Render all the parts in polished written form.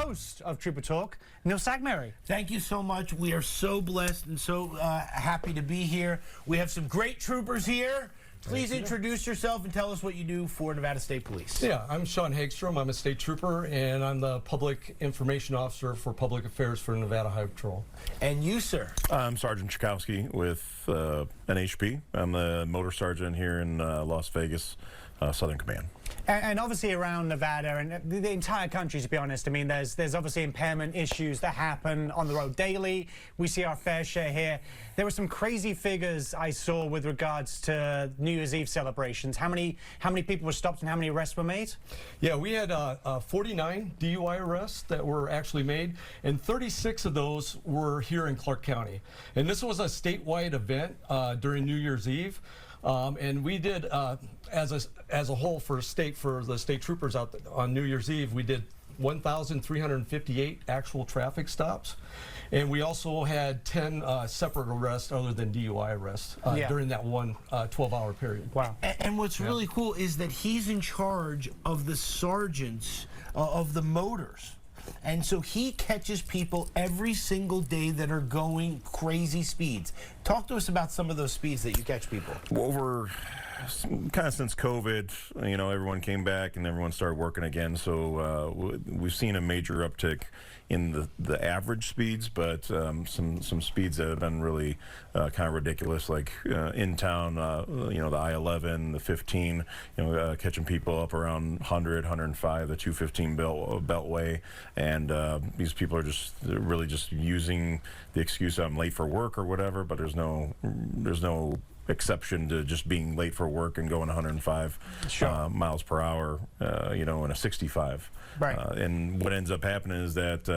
host of Trooper Talk, Neil Sackmary. Thank you so much. We are so blessed and so happy to be here. We have some great troopers here. Please introduce yourself and tell us what you do for Nevada State Police. Yeah, I'm Sean Hagstrom. I'm a state trooper, and I'm the Public Information Officer for Public Affairs for Nevada Highway Patrol. And you, sir? I'm Sergeant Chakowski with NHP. I'm the motor sergeant here in Las Vegas, Southern Command. And obviously around Nevada and the entire country, to be honest, I mean, there's obviously impairment issues that happen on the road daily. We see our fair share here. There were some crazy figures I saw with regards to New Year's Eve celebrations. How many people were stopped and how many arrests were made? Yeah, we had 49 DUI arrests that were actually made, and 36 of those were here in Clark County. And this was a statewide event during New Year's Eve. And we did, as a whole for the state troopers out on New Year's Eve, we did 1,358 actual traffic stops. And we also had 10 separate arrests other than DUI arrests during that one 12-hour period. Wow. And what's really cool is that he's in charge of the sergeants of the motors. And so he catches people every single day that are going crazy speeds. Talk to us about some of those speeds that you catch people. Over kind of since COVID, you know, everyone came back and everyone started working again. So we've seen a major uptick in the average speeds, but some speeds that have been really kind of ridiculous, like in town, you know, the I-11, the 15, you know, catching people up around 100, 105, the 215 beltway, and these people are just really just using the excuse I'm late for work or whatever, but there's no exception to just being late for work and going 105 miles per hour, you know, in a 65. Right. And what ends up happening is that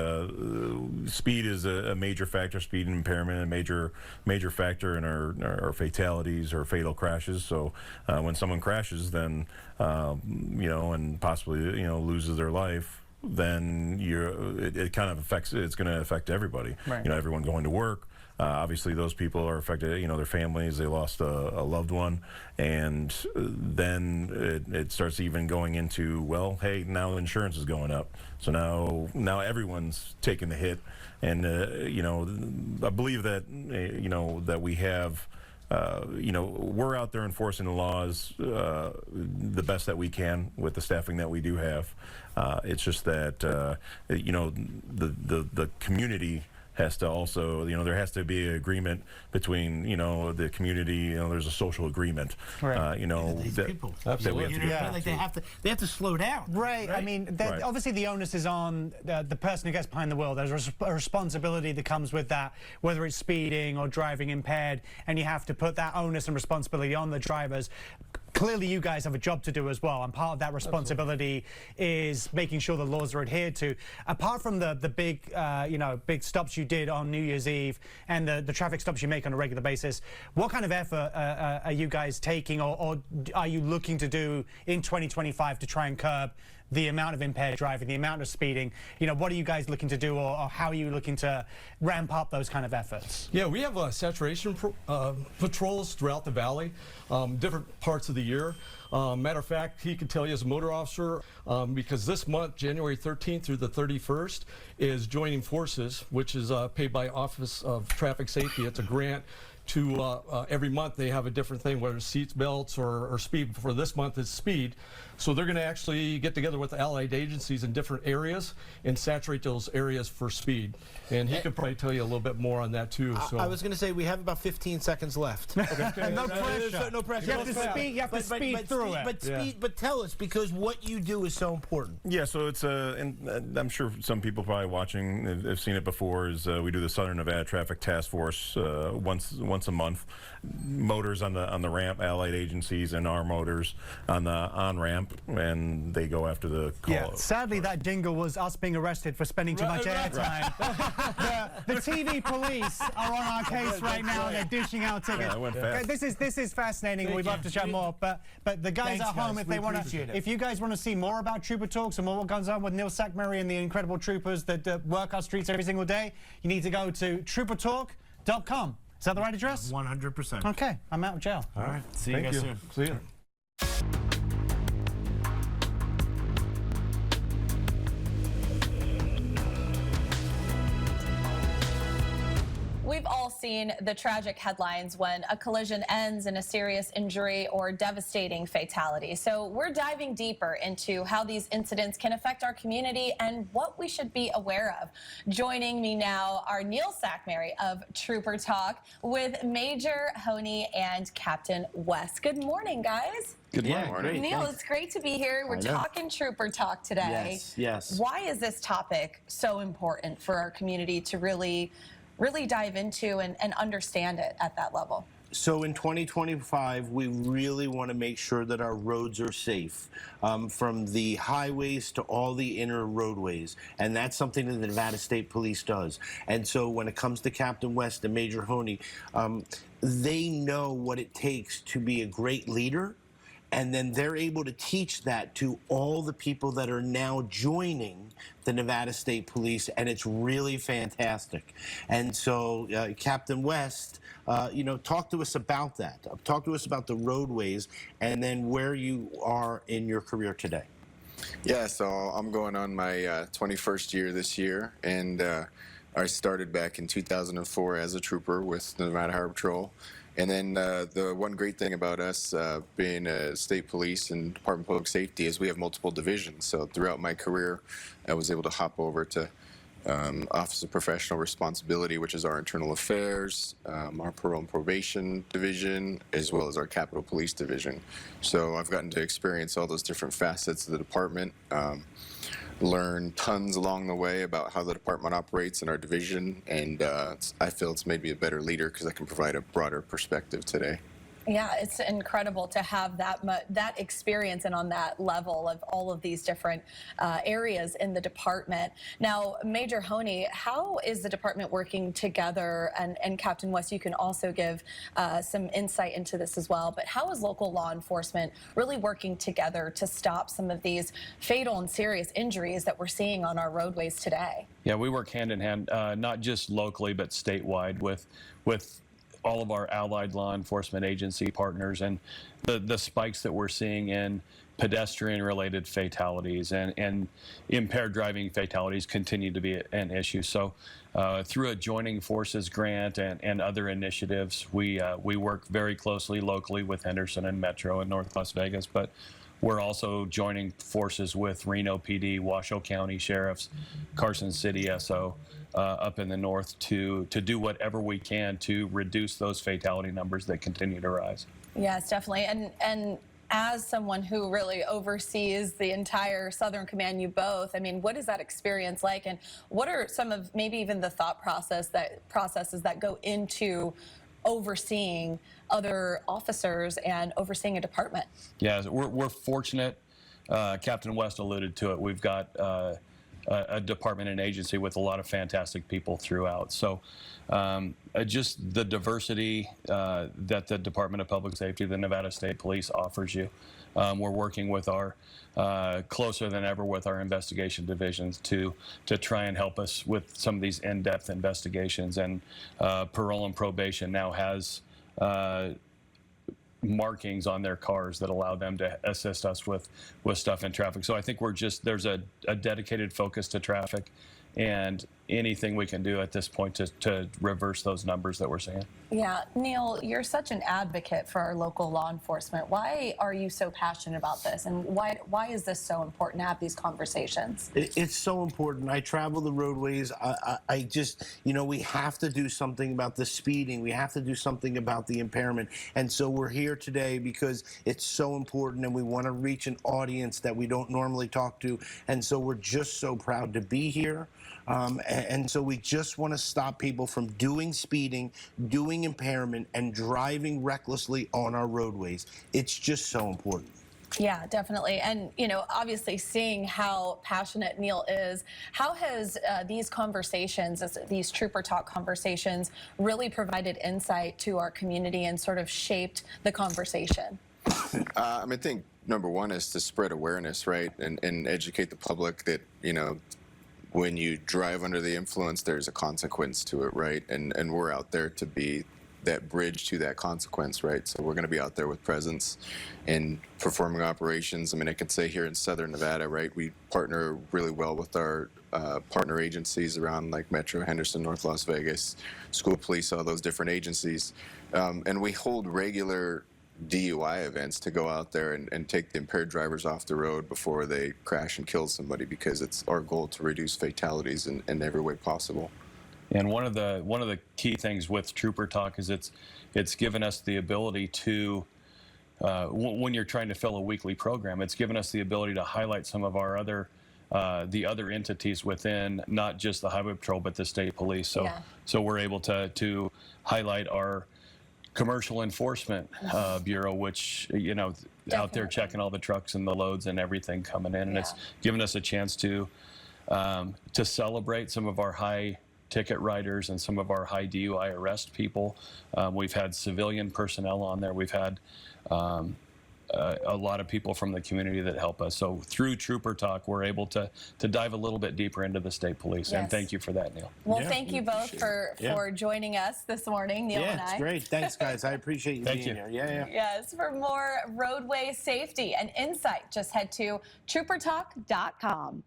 speed is a major factor, speed and impairment, a major factor in our fatalities or fatal crashes. So when someone crashes, then, you know, and possibly, you know, loses their life, then it kind of affects, it's going to affect everybody. Right. You know, everyone going to work. Obviously, those people are affected, you know, their families, they lost a loved one, and then it starts even going into, well, hey, now insurance is going up. So now everyone's taking the hit, and, you know, I believe that, you know, that we have, you know, we're out there enforcing the laws the best that we can with the staffing that we do have. It's just that, you know, the community has to also, you know, there has to be an agreement between, you know, the community, you know, there's a social agreement, right. You know, These people, that we have to get like they have to slow down. Right. I mean, obviously the onus is on the person who gets behind the wheel. There's a responsibility that comes with that, whether it's speeding or driving impaired, and you have to put that onus and responsibility on the drivers. Clearly, you guys have a job to do as well, and part of that responsibility is making sure the laws are adhered to. Apart from the big, you know, big stops you did on New Year's Eve and the traffic stops you make on a regular basis, what kind of effort are you guys taking, or are you looking to do in 2025 to try and curb the amount of impaired driving, the amount of speeding? You know, what are you guys looking to do, or how are you looking to ramp up those kind of efforts? Yeah, we have saturation patrols throughout the valley, different parts of the year. Matter of fact, he could tell you as a motor officer, because this month, January 13th through the 31st, is joining forces, which is paid by Office of Traffic Safety. It's a grant to every month they have a different thing, whether it's seats belts or speed. For this month it's speed. So they're going to actually get together with the allied agencies in different areas and saturate those areas for speed. And he could probably tell you a little bit more on that too. So I was going to say we have about 15 seconds left. Okay. No pressure. No pressure. You have to speed through it. But tell us, because what you do is so important. Yeah, so it's and I'm sure some people probably watching have seen it before. Is we do the Southern Nevada Traffic Task Force once a month. Motors on the ramp, allied agencies, and our motors on the on-ramp, and they go after the call. Yeah, sadly that jingle was us being arrested for spending too much airtime. The TV police are on our case right now. They're dishing out tickets. Yeah, it went fast. This is fascinating. We'd love to chat more, but the guys at home, if they want to, if you guys want to see more about Trooper Talks and more what goes on with Neil Sackmary and the incredible troopers that work our streets every single day, you need to go to troopertalk.com. Is that the right address? 100%. Okay, I'm out of jail. All right. See you guys soon. See you. seen the tragic headlines when a collision ends in a serious injury or devastating fatality. So we're diving deeper into how these incidents can affect our community and what we should be aware of. Joining me now are Neil Sackmary of Trooper Talk with Major Honey and Captain West. Good morning, guys. Good morning. Great, Neil, thanks. it's great to be here. We're talking Trooper Talk today. Yes, yes. Why is this topic so important for our community to really dive into and understand it at that level? So in 2025, we really want to make sure that our roads are safe, from the highways to all the inner roadways. And that's something that the Nevada State Police does. And so when it comes to Captain West and Major Honey, they know what it takes to be a great leader. And then they're able to teach that to all the people that are now joining the Nevada State Police, and it's really fantastic. And so, Captain West, talk to us about that. Talk to us about the roadways and then where you are in your career today. Yeah, so I'm going on my 21st year this year, and I started back in 2004 as a trooper with the Nevada Harbor Patrol. And then the one great thing about us being a state police and Department of Public Safety is we have multiple divisions. So throughout my career, I was able to hop over to Office of Professional Responsibility, which is our internal affairs, our parole and probation division, as well as our Capitol Police division. So I've gotten to experience all those different facets of the department. Learn tons along the way about how the department operates in our division, and I feel it's made me a better leader because I can provide a broader perspective today. Yeah, it's incredible to have that experience and on that level of all of these different areas in the department. Now, Major Honey, how is the department working together? And Captain West, you can also give some insight into this as well. But how is local law enforcement really working together to stop some of these fatal and serious injuries that we're seeing on our roadways today? Yeah, we work hand in hand, not just locally, but statewide with all of our allied law enforcement agency partners, and the spikes that we're seeing in pedestrian-related fatalities and impaired driving fatalities continue to be an issue. So through a Joining Forces grant and other initiatives, we work very closely locally with Henderson and Metro in North Las Vegas, but we're also joining forces with Reno PD, Washoe County Sheriffs, Carson City SO, up in the north to do whatever we can to reduce those fatality numbers that continue to rise. Yes, definitely. And as someone who really oversees the entire Southern Command, you both, I mean, what is that experience like? And what are some of maybe even the thought processes that go into overseeing other officers and overseeing a department? Yeah, we're fortunate. Captain West alluded to it. We've got a department and agency with a lot of fantastic people throughout. So just the diversity that the Department of Public Safety, the Nevada State Police offers you. We're working with our closer than ever with our investigation divisions to try and help us with some of these in-depth investigations. And parole and probation now has markings on their cars that allow them to assist us with stuff in traffic. So I think there's a dedicated focus to traffic, and anything we can do at this point to reverse those numbers that we're seeing. Yeah, Neil, you're such an advocate for our local law enforcement. Why are you so passionate about this, and why is this so important to have these conversations? It's so important. I travel the roadways. I just, we have to do something about the speeding. We have to do something about the impairment. And so we're here today because it's so important, and we want to reach an audience that we don't normally talk to. And so we're just so proud to be here. And so we just want to stop people from doing speeding, doing impairment, and driving recklessly on our roadways. It's just so important. Yeah, definitely. And, obviously seeing how passionate Neil is, how has these conversations, these Trooper Talk conversations, really provided insight to our community and sort of shaped the conversation? I think number one is to spread awareness, right, and educate the public that, when you drive under the influence, there's a consequence to it, right? And we're out there to be that bridge to that consequence, right? So we're going to be out there with presence and performing operations. I mean, I could say here in Southern Nevada, right, we partner really well with our partner agencies around like Metro, Henderson, North Las Vegas, school police, all those different agencies. And we hold regular DUI events to go out there and take the impaired drivers off the road before they crash and kill somebody, because it's our goal to reduce fatalities in every way possible. And one of the key things with Trooper Talk is it's given us the ability to, when you're trying to fill a weekly program, it's given us the ability to highlight some of our the other entities within not just the Highway Patrol but the state police. So so we're able to highlight our Commercial Enforcement Bureau, which out there checking all the trucks and the loads and everything coming in, and it's given us a chance to celebrate some of our high ticket riders and some of our high DUI arrest people. We've had civilian personnel on there. We've had a lot of people from the community that help us. So through Trooper Talk, we're able to dive a little bit deeper into the state police. And thank you for that, Neil. Well, thank you both for joining us this morning, Neil and I. Yeah, it's great. Thanks, guys. I appreciate you being here. Yeah. Yes, for more roadway safety and insight, just head to troopertalk.com.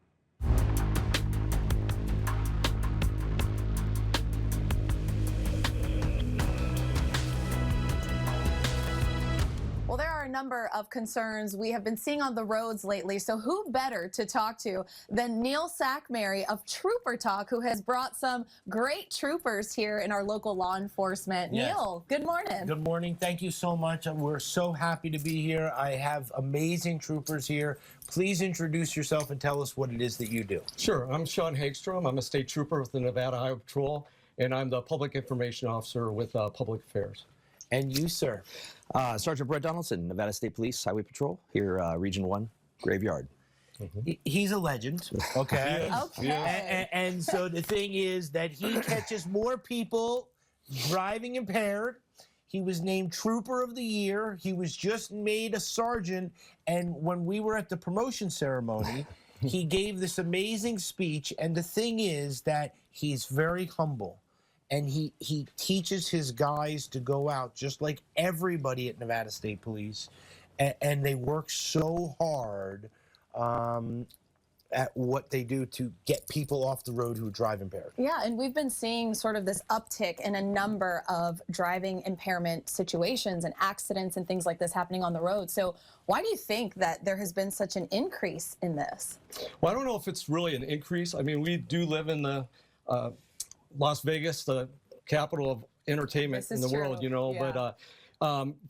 Well, there are a number of concerns we have been seeing on the roads lately, so who better to talk to than Neil Sackmary of Trooper Talk, who has brought some great troopers here in our local law enforcement. Yes. Neil, good morning. Good morning. Thank you so much. We're so happy to be here. I have amazing troopers here. Please introduce yourself and tell us what it is that you do. Sure. I'm Sean Hagstrom. I'm a state trooper with the Nevada Highway Patrol, and I'm the Public Information Officer with Public Affairs. And you, sir? Sergeant Brett Donaldson, Nevada State Police Highway Patrol, here, Region 1, Graveyard. He's a legend, okay? Okay. And so the thing is that he catches more people driving impaired. He was named Trooper of the Year. He was just made a sergeant. And when we were at the promotion ceremony, he gave this amazing speech. And the thing is that he's very humble. And he teaches his guys to go out, just like everybody at Nevada State Police, and they work so hard at what they do to get people off the road who drive impaired. Yeah, and we've been seeing sort of this uptick in a number of driving impairment situations and accidents and things like this happening on the road. So why do you think that there has been such an increase in this? Well, I don't know if it's really an increase. I mean, we do live in the Las Vegas, the capital of entertainment in the world, but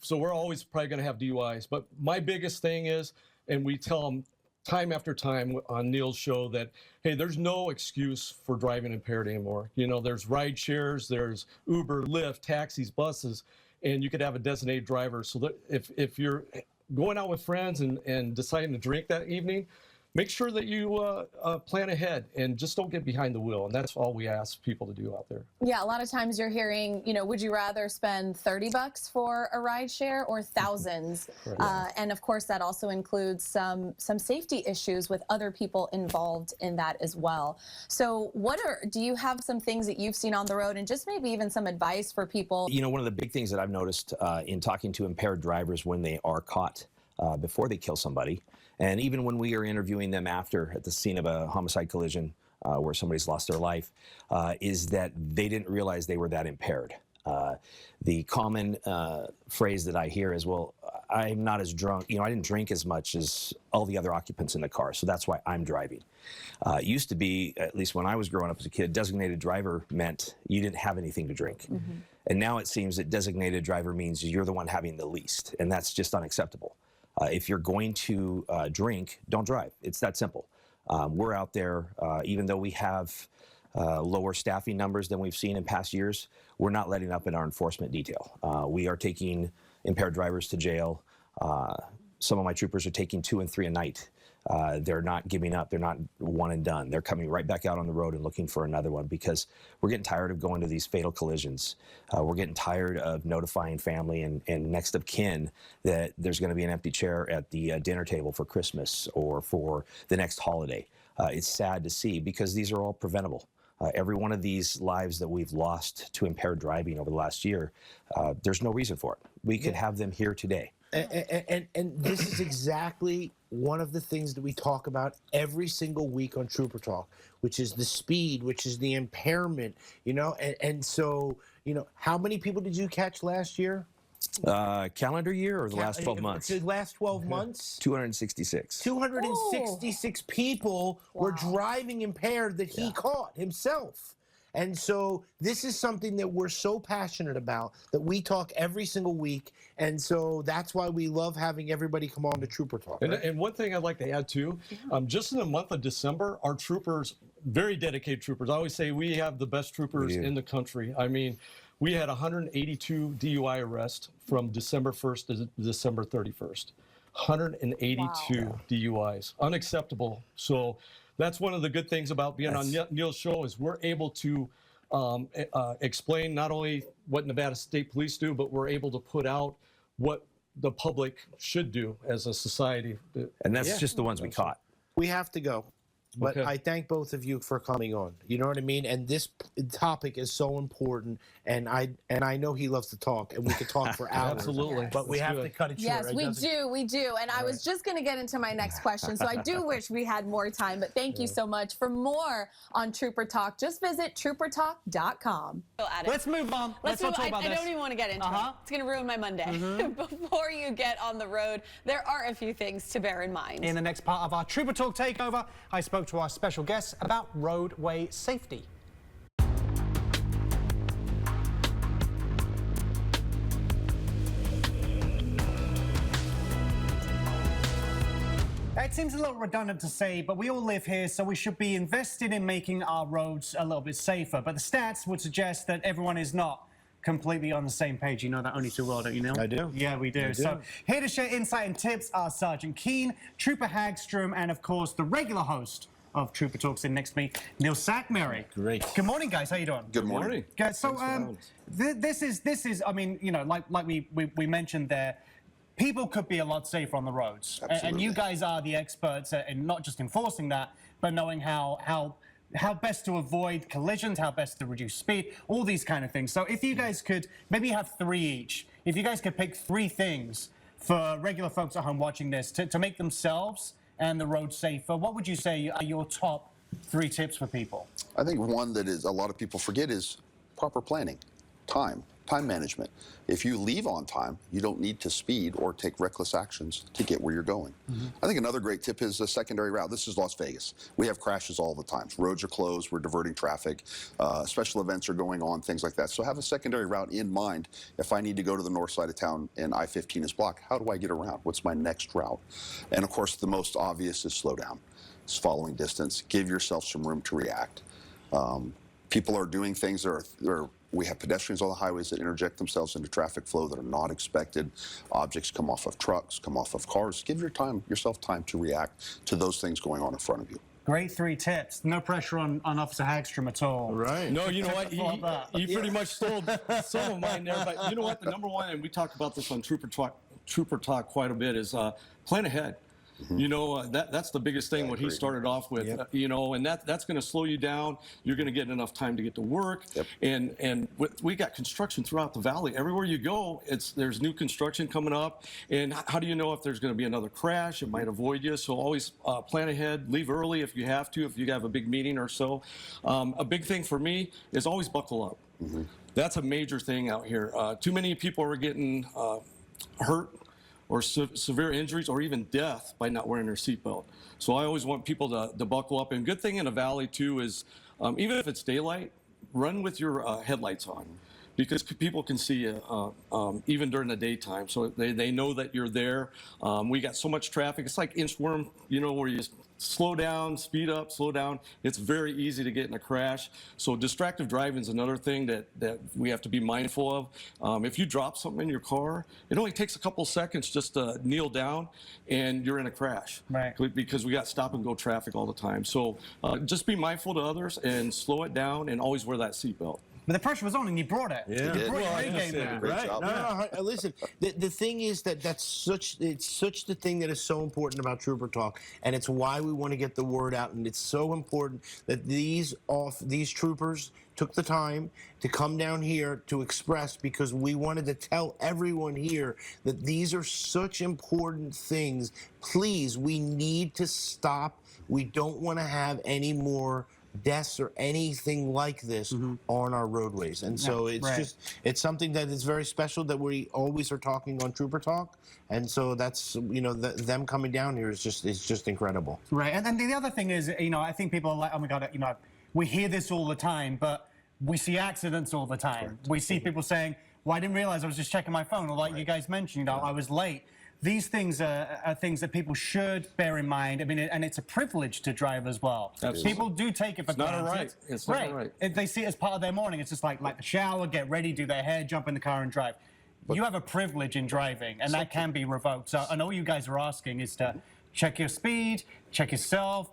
so we're always probably going to have DUIs. But my biggest thing is, and we tell them time after time on Neil's show that, hey, there's no excuse for driving impaired anymore. There's ride shares, there's Uber, Lyft, taxis, buses, and you could have a designated driver. So that if you're going out with friends and deciding to drink that evening, make sure that you plan ahead and just don't get behind the wheel. And that's all we ask people to do out there. Yeah, a lot of times you're hearing, would you rather spend $30 for a ride share or thousands? And of course, that also includes some safety issues with other people involved in that as well. So do you have some things that you've seen on the road and just maybe even some advice for people? One of the big things that I've noticed in talking to impaired drivers when they are caught before they kill somebody, and even when we are interviewing them after at the scene of a homicide collision where somebody's lost their life, is that they didn't realize they were that impaired. The common phrase that I hear is, well, I'm not as drunk. I didn't drink as much as all the other occupants in the car, so that's why I'm driving. It used to be, at least when I was growing up as a kid, designated driver meant you didn't have anything to drink. And now it seems that designated driver means you're the one having the least, and that's just unacceptable. If you're going to drink, don't drive. It's that simple. We're out there, even though we have lower staffing numbers than we've seen in past years, we're not letting up in our enforcement detail. We are taking impaired drivers to jail. Some of my troopers are taking 2 and 3 a night. They're not giving up. They're not one and done. They're coming right back out on the road and looking for another one because we're getting tired of going to these fatal collisions. We're getting tired of notifying family and next of kin that there's going to be an empty chair at the dinner table for Christmas or for the next holiday. It's sad to see because these are all preventable. Every one of these lives that we've lost to impaired driving over the last year, there's no reason for it. we could have them here today. And this is exactly one of the things that we talk about every single week on Trooper Talk, which is the speed, which is the impairment, and so, how many people did you catch last year? Calendar year or the last 12 months? The last 12 months? 266. 266 people were driving impaired that he caught himself. And so this is something that we're so passionate about, that we talk every single week. And so that's why we love having everybody come on to Trooper Talk. Right? And one thing I'd like to add too, just in the month of December, our troopers, very dedicated troopers. I always say we have the best troopers in the country. I mean, we had 182 DUI arrests from December 1st to December 31st. 182 DUIs. Unacceptable. So that's one of the good things about being on Neil's show, is we're able to explain not only what Nevada State Police do, but we're able to put out what the public should do as a society. And that's just the ones we caught. We have to go. But Okay. I thank both of you for coming on. You know what I mean? And this topic is so important. And I know he loves to talk, and we could talk for hours. Absolutely. But we Let's have do to it. cut it short. Yes, right? we do. And I was just going to get into my next question, so I do wish we had more time, but thank you so much. For more on Trooper Talk, just visit troopertalk.com. Let's move on. Let's not talk about I this. don't even want to get into it. It's going to ruin my Monday. Before you get on the road, there are a few things to bear in mind. In the next part of our Trooper Talk takeover, I spoke to our special guest about roadway safety. It seems a little redundant to say, but we all live here, so we should be invested in making our roads a little bit safer. But the stats would suggest that everyone is not completely on the same page. You know that only too well, don't you, Neil? I do. Yeah, we do. So here to share insight and tips are Sergeant Keane, Trooper Hagstrom, and of course the regular host of Trooper Talk sitting next to me, Neil Sackmary. Great. Good morning, guys. How you doing? Good morning. Guys, so this is. I mean, like we mentioned there, people could be a lot safer on the roads, and you guys are the experts in not just enforcing that, but knowing how best to avoid collisions, how best to reduce speed, all these kind of things. So if you guys could maybe have three each, if you guys could pick three things for regular folks at home watching this to make themselves and the road safer, what would you say are your top three tips for people? I think one that is a lot of people forget is proper planning, time management. If you leave on time, you don't need to speed or take reckless actions to get where you're going. I think another great tip is a secondary route. This is Las Vegas. We have crashes all the time. Roads are closed, we're diverting traffic, special events are going on, things like that. So have a secondary route in mind. If I need to go to the north side of town and I-15 is blocked, how do I get around? What's my next route? And of course, the most obvious is slow down. It's following distance. Give yourself some room to react. People are doing things we have pedestrians on the highways that interject themselves into traffic flow that are not expected. Objects come off of trucks, come off of cars. Give yourself time to react to those things going on in front of you. Great three tips. No pressure on Officer Hagstrom at all. Right. No, you know what? He pretty much stole some of mine there. But you know what? The number one, and we talk about this on Trooper Talk quite a bit, is plan ahead. You know, that's the biggest thing, what he started off with, you know, and that's going to slow you down. You're going to get enough time to get to work. And we got construction throughout the valley. Everywhere you go, there's new construction coming up. And how do you know if there's going to be another crash? It might avoid you. So always plan ahead, leave early if you have to, if you have a big meeting or so. A big thing for me is always buckle up. That's a major thing out here. Too many people are getting hurt or severe injuries or even death by not wearing their seatbelt. So I always want people to buckle up. And good thing in a valley too is, even if it's daylight, run with your headlights on, because people can see you even during the daytime. So they know that you're there. We got so much traffic. It's like inchworm, you know, where you slow down, speed up, slow down. It's very easy to get in a crash. So distracted driving is another thing that we have to be mindful of. If you drop something in your car, it only takes a couple seconds just to kneel down and you're in a crash. Right. Because we got stop and go traffic all the time. So just be mindful to others and slow it down and always wear that seatbelt. But the pressure was on, and you brought it. Yeah. You brought Well, your A game there. Great job. No, listen. The thing is it's such the thing that is so important about Trooper Talk, and it's why we want to get the word out. And it's so important that these troopers took the time to come down here to express, because we wanted to tell everyone here that these are such important things. Please, we need to stop. We don't want to have any more deaths or anything like this on our roadways. And so it's something that is very special that we always are talking on Trooper Talk. And so that's, them coming down here is just incredible. Right. And then the other thing is, I think people are like, oh my God, we hear this all the time, but we see accidents all the time. Correct. We see people saying, well, I didn't realize I was just checking my phone, or like you guys mentioned, I was late. These things are things that people should bear in mind. I mean, and it's a privilege to drive as well. Absolutely. People do take it for granted. Not a right. It's not a right. If they see it as part of their morning, it's just like the shower, get ready, do their hair, jump in the car and drive. You have a privilege in driving, and that can be revoked. So I know what you guys are asking is to check your speed, check yourself,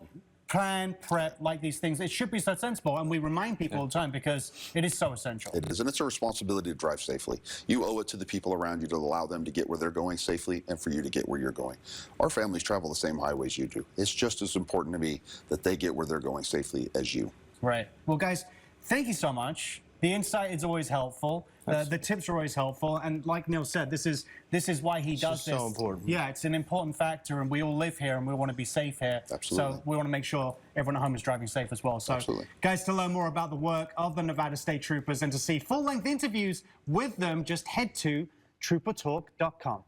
plan, prep, like these things. It should be so sensible, and we remind people all the time because it is so essential. It is, and it's a responsibility to drive safely. You owe it to the people around you to allow them to get where they're going safely and for you to get where you're going. Our families travel the same highways you do. It's just as important to me that they get where they're going safely as you. Right. Well, guys, thank you so much. The insight is always helpful. The tips are always helpful, and like Neil said, this is why he does this. So important. Yeah, it's an important factor, and we all live here, and we want to be safe here. Absolutely. So we want to make sure everyone at home is driving safe as well. So, Absolutely. Guys, to learn more about the work of the Nevada State Troopers and to see full-length interviews with them, just head to troopertalk.com.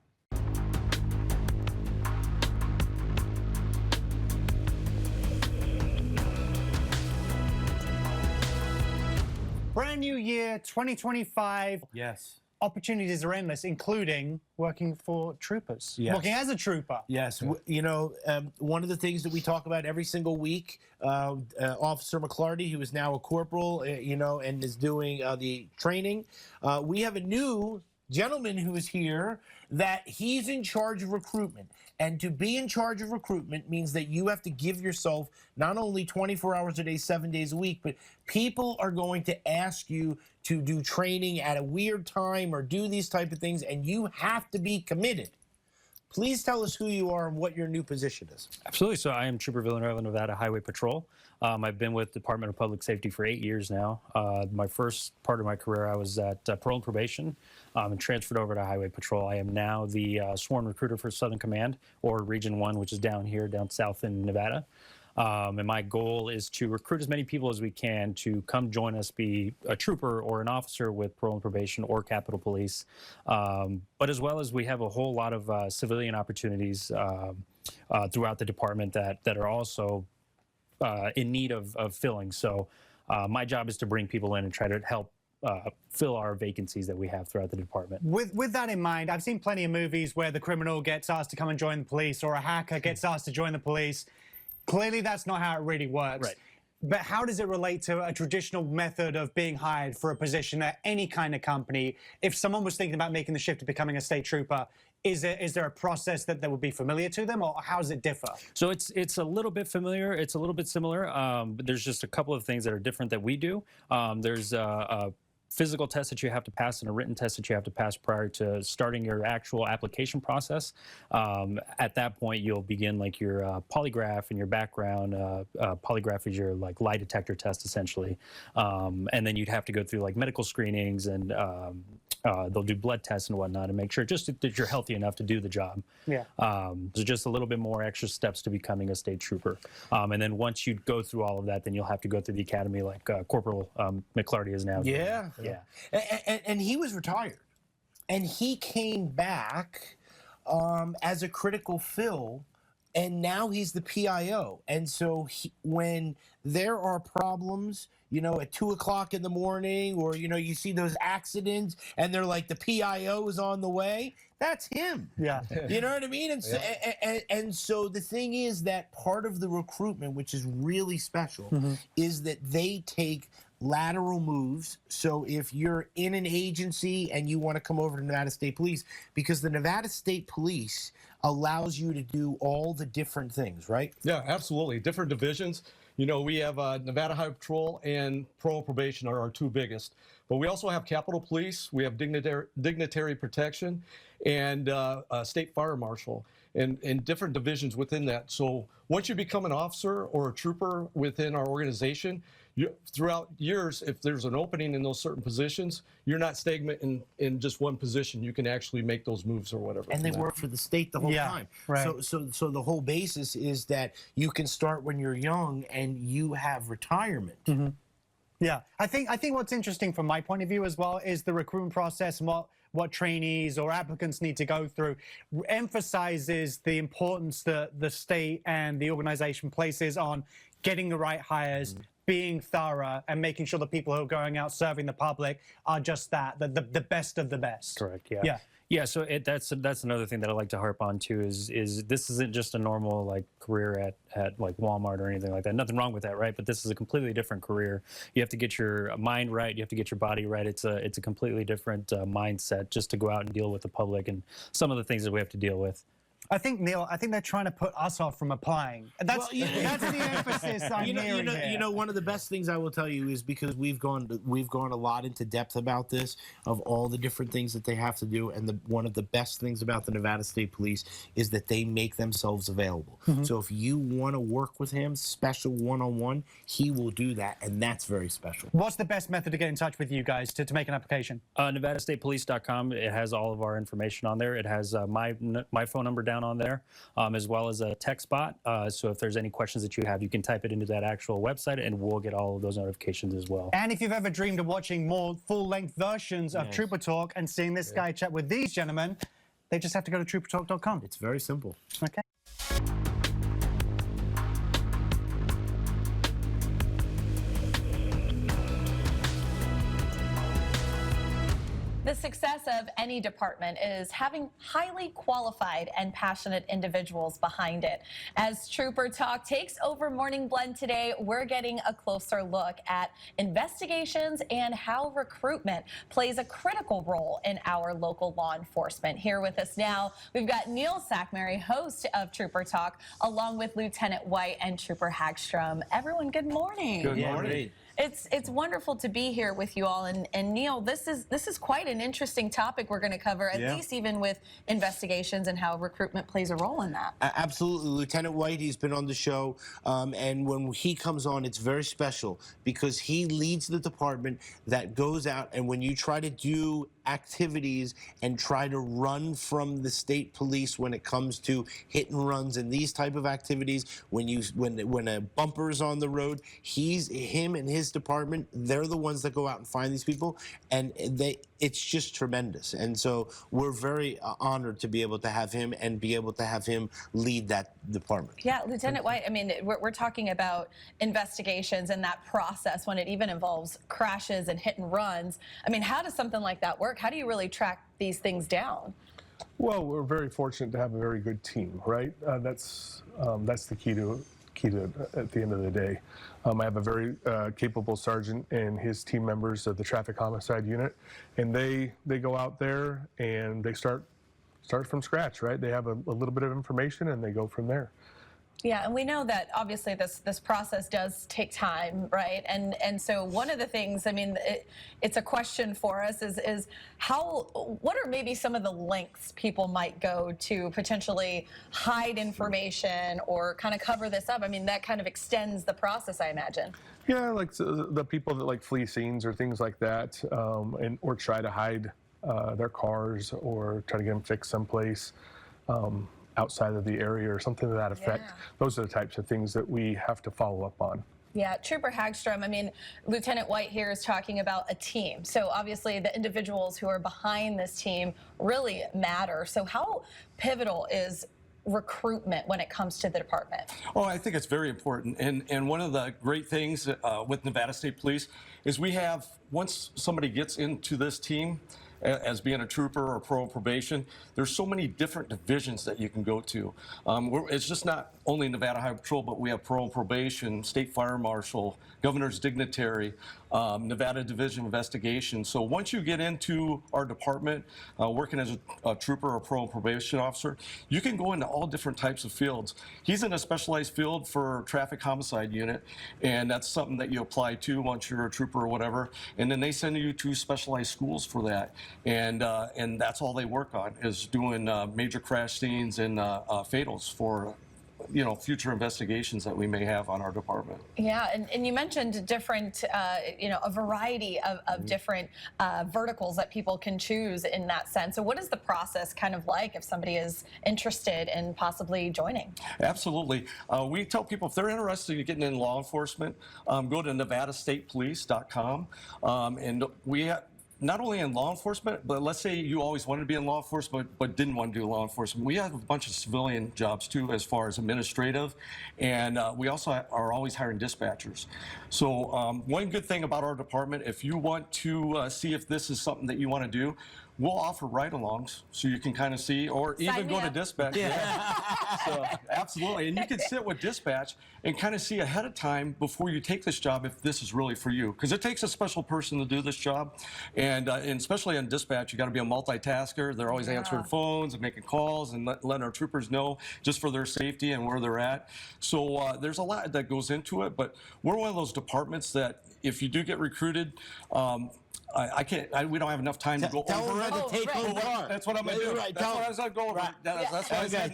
Brand new year, 2025. Yes. Opportunities are endless, including working for troopers. Yes. Working as a trooper. Yes. One of the things that we talk about every single week, Officer McClarty, who is now a corporal, and is doing the training. We have a new gentleman who is here that he's in charge of recruitment. And to be in charge of recruitment means that you have to give yourself not only 24 hours a day, 7 days a week, but people are going to ask you to do training at a weird time or do these type of things, and you have to be committed. Please tell us who you are and what your new position is. Absolutely. So I am Trooper Villanueva, Nevada Highway Patrol. I've been with Department of Public Safety for 8 years now. My first part of my career, I was at parole and probation and transferred over to Highway Patrol. I am now the sworn recruiter for Southern Command, or Region 1, which is down south in Nevada. And my goal is to recruit as many people as we can to come join us, be a trooper or an officer with parole and probation or Capitol Police. But as well as we have a whole lot of civilian opportunities throughout the department that are also in need of filling. So my job is to bring people in and try to help fill our vacancies that we have throughout the department. With that in mind, I've seen plenty of movies where the criminal gets asked to come and join the police, or a hacker gets asked to join the police. Clearly, that's not how it really works. Right. But how does it relate to a traditional method of being hired for a position at any kind of company? If someone was thinking about making the shift to becoming a state trooper, is there a process that would be familiar to them, or how does it differ? So it's a little bit familiar. It's a little bit similar. But there's just a couple of things that are different that we do. There's a physical test that you have to pass and a written test that you have to pass prior to starting your actual application process. At that point, you'll begin like your polygraph and your background. Polygraph is your like lie detector test, essentially. And then you'd have to go through like medical screenings, and they'll do blood tests and whatnot to make sure just that you're healthy enough to do the job. Yeah. So just a little bit more extra steps to becoming a state trooper. And then once you go through all of that, then you'll have to go through the academy like Corporal McClarty is now. Yeah. Yeah. And he was retired. And he came back as a critical fill, and now he's the PIO. And so when there are problems, at 2 o'clock in the morning, or, you see those accidents and they're like, the PIO is on the way, that's him. Yeah. You know what I mean? And so the thing is that part of the recruitment, which is really special, is that they take lateral moves. So if you're in an agency and you want to come over to Nevada State Police, because the Nevada State Police allows you to do all the different things, right? Yeah, absolutely. Different divisions. We have Nevada Highway Patrol and Parole and Probation are our two biggest. But we also have Capitol Police, we have dignitary protection, and State Fire Marshal, and different divisions within that. So once you become an officer or a trooper within our organization, throughout years, if there's an opening in those certain positions, you're not stagnant in just one position. You can actually make those moves or whatever. And they work for the state the whole Yeah, time. right. So the whole basis is that you can start when you're young and you have retirement. Yeah, I think what's interesting from my point of view as well is the recruitment process and what trainees or applicants need to go through emphasizes the importance that the state and the organization places on getting the right hires, being thorough, and making sure the people who are going out serving the public are just that, the best of the best. Correct. Yeah. Yeah. Yeah. So that's another thing that I like to harp on too is this isn't just a normal like career at like Walmart or anything like that. Nothing wrong with that, right? But this is a completely different career. You have to get your mind right. You have to get your body right. It's a completely different mindset just to go out and deal with the public and some of the things that we have to deal with. I think, Neil, they're trying to put us off from applying. That's, Well, yeah. that's the emphasis I'm hearing here. One of the best things I will tell you is because we've gone a lot into depth about this, of all the different things that they have to do, and one of the best things about the Nevada State Police is that they make themselves available. So if you want to work with him, special one-on-one, he will do that, and that's very special. What's the best method to get in touch with you guys to make an application? NevadaStatePolice.com. It has all of our information on there. It has my phone number down on there, as well as a text bot. So if there's any questions that you have, you can type it into that actual website, and we'll get all of those notifications as well. And if you've ever dreamed of watching more full-length versions of Trooper Talk and seeing this guy chat with these gentlemen, they just have to go to troopertalk.com. It's very simple. Okay. The success of any department is having highly qualified and passionate individuals behind it. As Trooper Talk takes over Morning Blend today, we're getting a closer look at investigations and how recruitment plays a critical role in our local law enforcement. Here with us now, we've got Neil Sackmary, host of Trooper Talk, along with Lieutenant White and Trooper Hagstrom. Everyone, good morning. Good morning. It's wonderful to be here with you all, and Neil, this is quite an interesting topic we're going to cover, at least even with investigations and how recruitment plays a role in that. Absolutely. Lieutenant White, he's been on the show, and when he comes on, it's very special because he leads the department that goes out, and when you try to do activities and try to run from the state police when it comes to hit and runs and these type of activities, when a bumper is on the road, him and his department, they're the ones that go out and find these people, and it's just tremendous. And so we're very honored to be able to have him and be able to have him lead that department. Yeah, Lieutenant White, I mean, we're talking about investigations and that process when it even involves crashes and hit and runs. I mean, how does something like that work? How do you really track these things down? Well, we're very fortunate to have a very good team, right? That's the key to at the end of the day. I have a very capable sergeant and his team members of the traffic homicide unit, and they go out there and they start from scratch, right? They have a little bit of information and they go from there. Yeah, and we know that obviously this process does take time, right? And so one of the things, I mean, it's a question for us is what are maybe some of the lengths people might go to potentially hide information or kind of cover this up? I mean, that kind of extends the process, I imagine. Yeah, like the people that like flee scenes or things like that, or try to hide their cars or try to get them fixed someplace. Outside of the area or something to that effect. Yeah. Those are the types of things that we have to follow up on. Yeah, Trooper Hagstrom, I mean, Lieutenant White here is talking about a team. So obviously the individuals who are behind this team really matter. So how pivotal is recruitment when it comes to the department? Oh, I think it's very important. And one of the great things with Nevada State Police is we have, once somebody gets into this team, as being a trooper or pro probation, there's so many different divisions that you can go to. It's just not only Nevada Highway Patrol, but we have parole probation, state fire marshal, governor's dignitary, Nevada Division of Investigation. So once you get into our department, working as a trooper or parole probation officer, you can go into all different types of fields. He's in a specialized field for traffic homicide unit, and that's something that you apply to once you're a trooper or whatever. And then they send you to specialized schools for that, and that's all they work on is doing major crash scenes and fatals for future investigations that we may have on our department. Yeah, and you mentioned different, a variety of different verticals that people can choose in that sense. So what is the process kind of like if somebody is interested in possibly joining? Absolutely. We tell people if they're interested in getting in law enforcement, go to nevadastatepolice.com, and we have not only in law enforcement, but let's say you always wanted to be in law enforcement but didn't want to do law enforcement. We have a bunch of civilian jobs too as far as administrative, and we also are always hiring dispatchers. So one good thing about our department, if you want to see if this is something that you want to do, we'll offer ride-alongs so you can kind of see, or even go to dispatch. Yeah. So, absolutely. And you can sit with dispatch and kind of see ahead of time before you take this job if this is really for you. Because it takes a special person to do this job. And especially on dispatch, you got to be a multitasker. They're always answering phones and making calls and letting our troopers know just for their safety and where they're at. So there's a lot that goes into it. But we're one of those departments that if you do get recruited, I can't. We don't have enough time to go over it. Tell them to take over. That's what I'm going to do. That's what I was going to go over. That's what I was saying.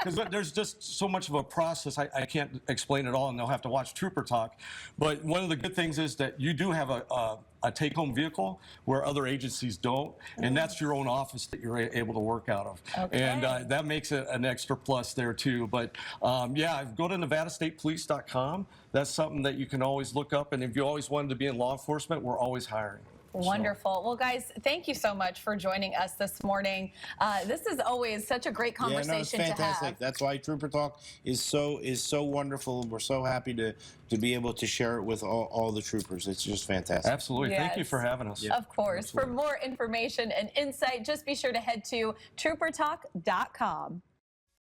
Because there's just so much of a process. I can't explain it all, and they'll have to watch Trooper Talk. But one of the good things is that you do have a take-home vehicle where other agencies don't, and that's your own office that you're able to work out of. Okay. And that makes it an extra plus there too. But yeah, go to nevadastatepolice.com. That's something that you can always look up. And if you always wanted to be in law enforcement, we're always hiring. Wonderful. Well, guys, thank you so much for joining us this morning. This is always such a great conversation it's fantastic. to have. That's why Trooper Talk is so wonderful. We're so happy to be able to share it with all the troopers. It's just fantastic. Absolutely. Thank you for having us. Of course. Absolutely. For more information and insight, just be sure to head to troopertalk.com.